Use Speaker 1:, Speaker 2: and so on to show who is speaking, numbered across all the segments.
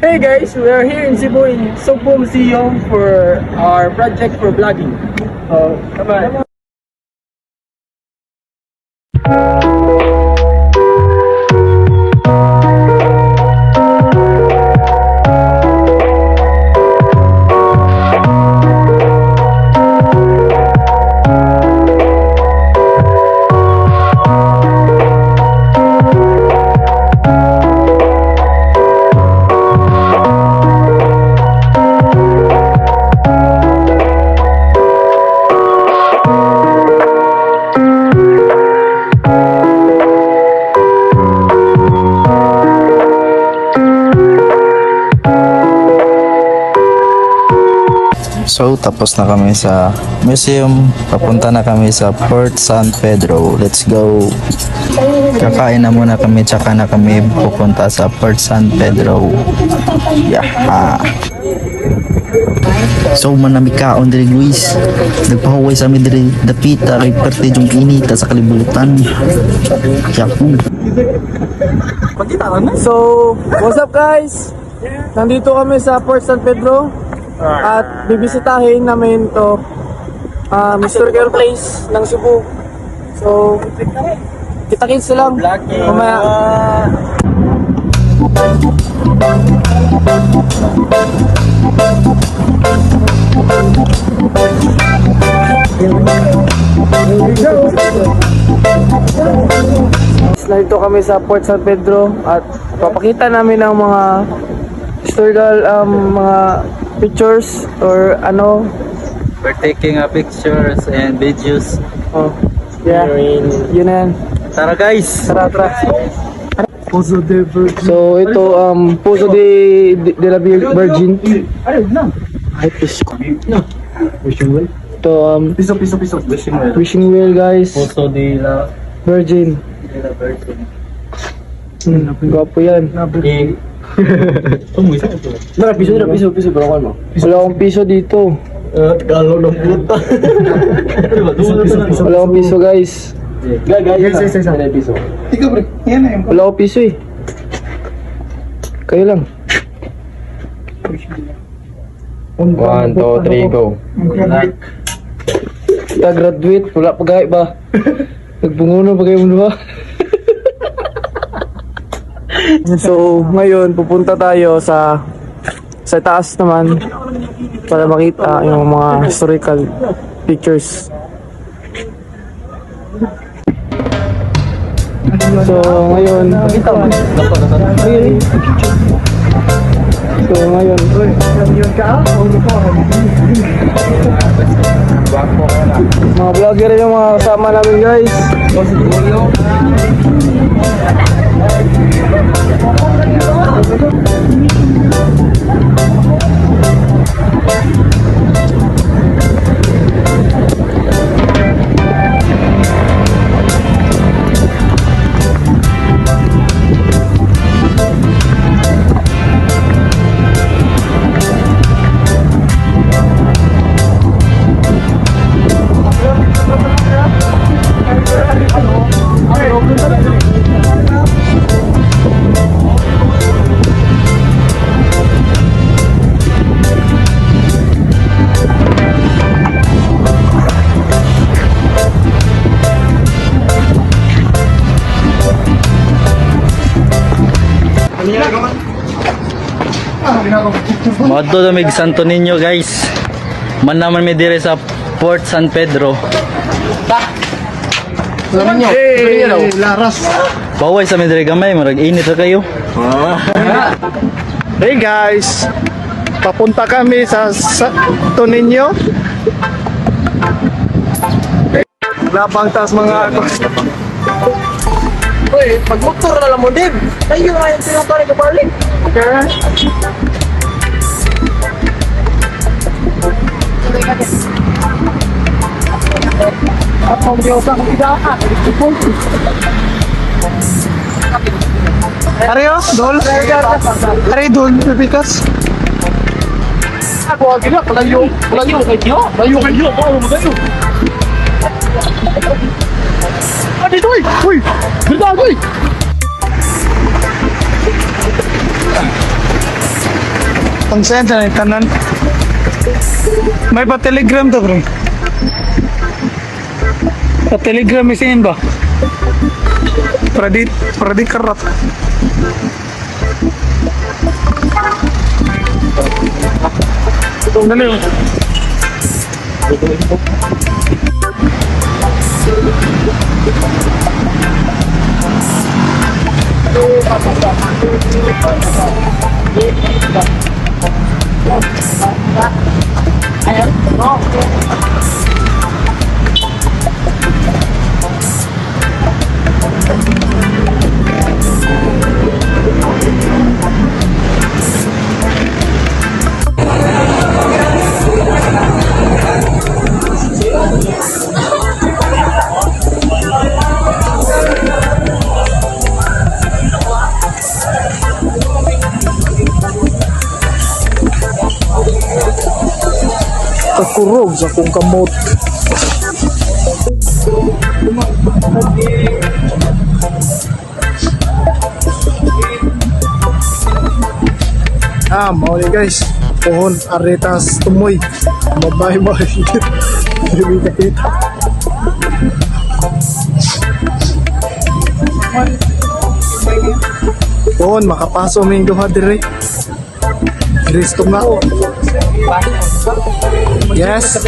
Speaker 1: Hey guys, we are here in Cebu in Sugbo Museum for our project for vlogging. So, come on.
Speaker 2: So, tapos na kami sa museum. Papunta na kami sa Port San Pedro. Let's go! Kakain na muna kami, tsaka na kami pupunta sa Port San Pedro. Yaha! So, manami kaon diri Luis. Nagpahuway sa amin diri dapita kay parte yung inita sa kalibutan. Yaku!
Speaker 1: So, what's up guys? Nandito kami sa Port San Pedro at bibisitahin namin to historical place ng Cebu. So, kita-kits lang mamaya. Nandito kami sa Port San Pedro at papakita namin ang mga historical mga pictures or ano.
Speaker 2: We're taking pictures and videos.
Speaker 1: Oh, yeah. Yun na yan.
Speaker 2: Tara guys!
Speaker 1: Tara. So ito Pozo de la Virgin. Ay, piso. Ito
Speaker 2: Piso.
Speaker 1: wishing well guys.
Speaker 2: Pozo de la
Speaker 1: Virgin. Gwapo yan.
Speaker 3: Piso, bro, ano?
Speaker 1: Wala akong piso dito.
Speaker 3: Galo ng puta.
Speaker 1: Wala akong piso guys.
Speaker 3: Guys, piso.
Speaker 4: Ikaw, bro. Yan na yung
Speaker 1: Wala akong piso eh. Kayo lang.
Speaker 3: 1, 2, 3, go.
Speaker 1: Graduate, wala pa gaya ba? Nagbunguno pa kayo mo ba? So, ngayon pupunta tayo sa taas naman para makita yung mga historical pictures. So, ngayon mga vlogger yung mga kasama namin guys.
Speaker 2: Madto damig Santo Niño guys. Man naman mi dire sa Port San Pedro.
Speaker 4: laras.
Speaker 2: Baway sa mi dire gamay, marag init ra kayo.
Speaker 4: Hey guys, papunta kami sa Santo Niño. Labang taas mga
Speaker 1: Uy, pag-motor na lang mo, Dib. Tayo nga yung pinapari ka balik.
Speaker 4: Ariyo, Dol. Ari, Dol, Pipikas.
Speaker 1: Ako, gila, palayo kayo.
Speaker 4: Dito, uy! Dito, uy! Pang send na yung tanan. May pa telegram to, pre. Sa telegram may send ba? Para di karat. Dali oh. Kakurog sa kong kamot. Mau ni guys. Pohon aretas tumoy. Mabay-bay. Hindi kapita. Pohon makapaso may duha dire. Kristo nga. Yes.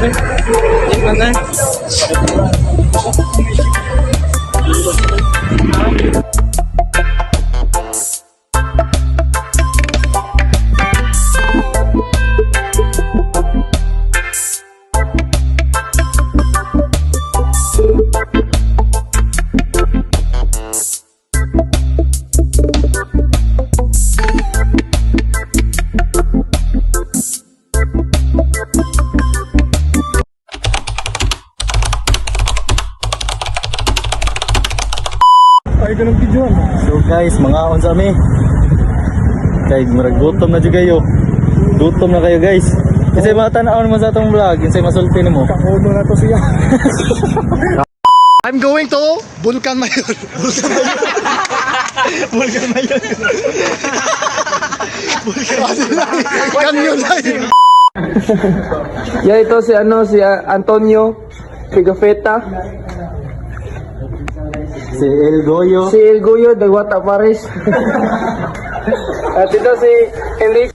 Speaker 4: Ay, ganun video.
Speaker 2: So guys, mga on sa amin. Kay murag gutom na jud kayo. Gutom na kayo guys. Kasi matanaw naman sa atong vlog, kasi masulti nimo.
Speaker 4: Kakodo na to siya. I'm going to Bulkan Mayon. Bulkan Mayon. Kanyo na yun.
Speaker 1: Yeah, ito si Antonio Pigafetta.
Speaker 2: Si El Goyo.
Speaker 1: Si El Goyo, Dagwata Paris. At ito si Enrique